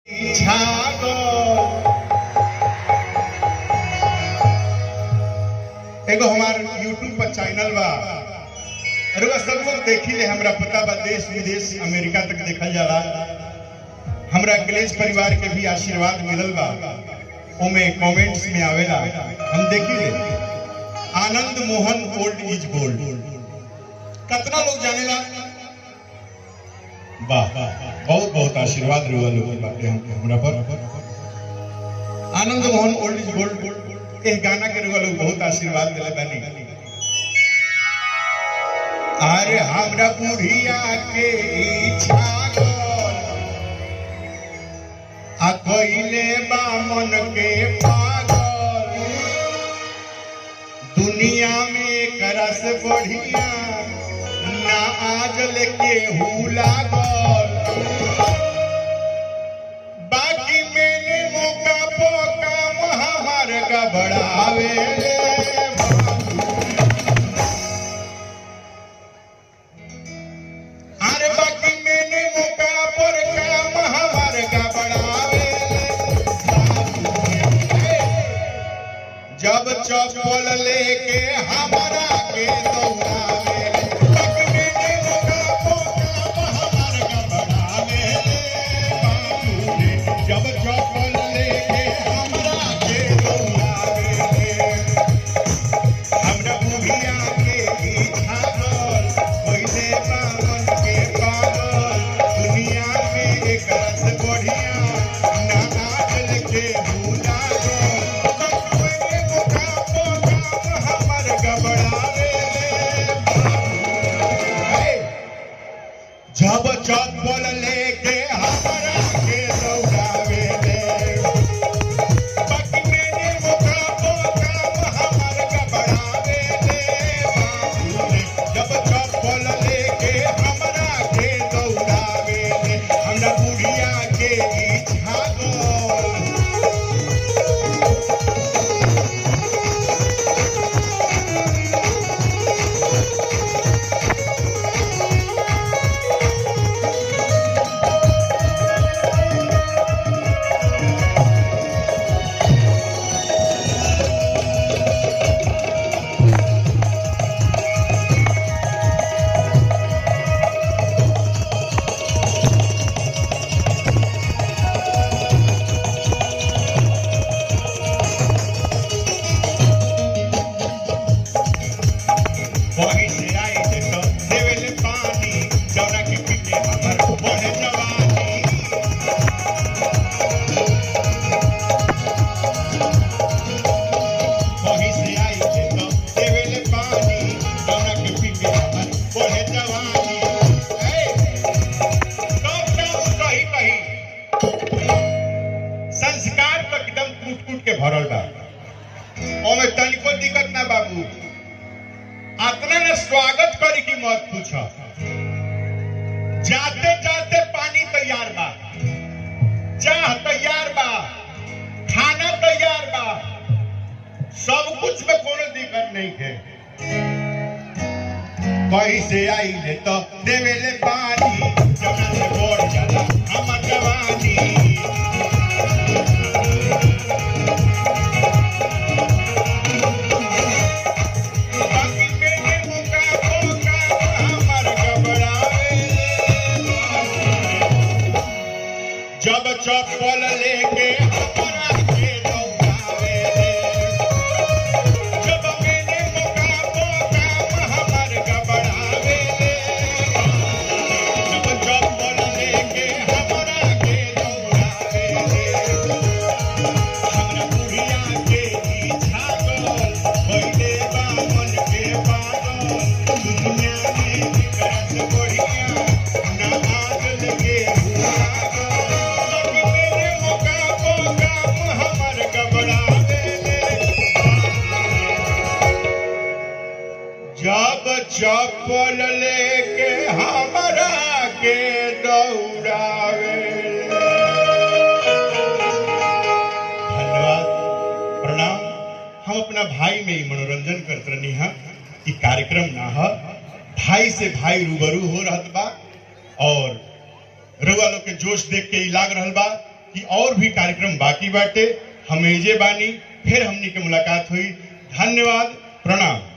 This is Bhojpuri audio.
एगो हमार यूट्यूब पर चैनल बा, अरे सब लोग देखी ले, हमरा पता बा देश विदेश अमेरिका तक देखल जाला। हमरा अंग्रेज परिवार के भी आशीर्वाद मिलल बा, ओमे कमेंट्स में आवेला, हम देखी ले। Anand Mohan old is gold, कितना लोग जानेला? वाह, बहुत बहुत आशीर्वाद रहा लोगों बाटे हमरा पर। Anand Mohan old is gold ए गाना के रहा लोग बहुत आशीर्वाद दिले बानी। अरे हमरा बुढ़िया के इच्छा आ कइले बा मन के पागल, दुनिया में करस बढ़िया ना आज लेके लागल। बाकी मैंने मौका पोका हमार गबड़ावे, अरे बाकी मैंने मौका पर काम हमार गबड़ावे। जब चप्पल लेके हमारा के दौड़ावे, जब चप्पल लेके हमरा के दौड़ावे, हमरा बुढ़िया के इच्छा गल पहिले बामन के पागल, दुनिया में एक रस बढ़िया ना आज लेके लागल। मैंने मौका पोका हमर गबड़ावे, जब चप्पल लेके हमरा के दौड़ावे, बाकी मैंने मौका पोका हमर गबड़ावे। जब चप्पल लेके हमरा के दौड़ावे, हमरा बुढ़िया के इच्छा संस्कार तो एकदम कूट कूट के भरल बा, ओमे तनिको दिक्कत ना बाबू। अतना ने स्वागत करी की मत पूछ, जाते जाते पानी तैयार बा, चाह तैयार बा, खाना तैयार बा, सब कुछ में कोनो दिक्कत नहीं है। कैसे आई ले तो देवेले पानी, जगह से बोर जाला हमर जवानी। जब चप्पल लेके हमरा के दौड़ावे, जब मैंने मौका पोका हमर गबड़ावे, जब चप्पल लेके हमरा के दौड़ावे, हमरा बुढ़िया के इच्छा गल पहिले बामन के पागल, दुनिया में करस बढ़िया ना आज लेके जब चप्पल लेके हमरा के दौड़ावे। धन्यवाद, प्रणाम। हम अपना भाई में मनोरंजन करते रहनी है, कि कार्यक्रम ना है, भाई से भाई रूबरू हो रहत बा और रउआ लोग के जोश देख के लाग रहल बा कि और भी कार्यक्रम बाकी बाटे, हम एजे बानी, फिर हमनी के मुलाकात हुई। धन्यवाद, प्रणाम।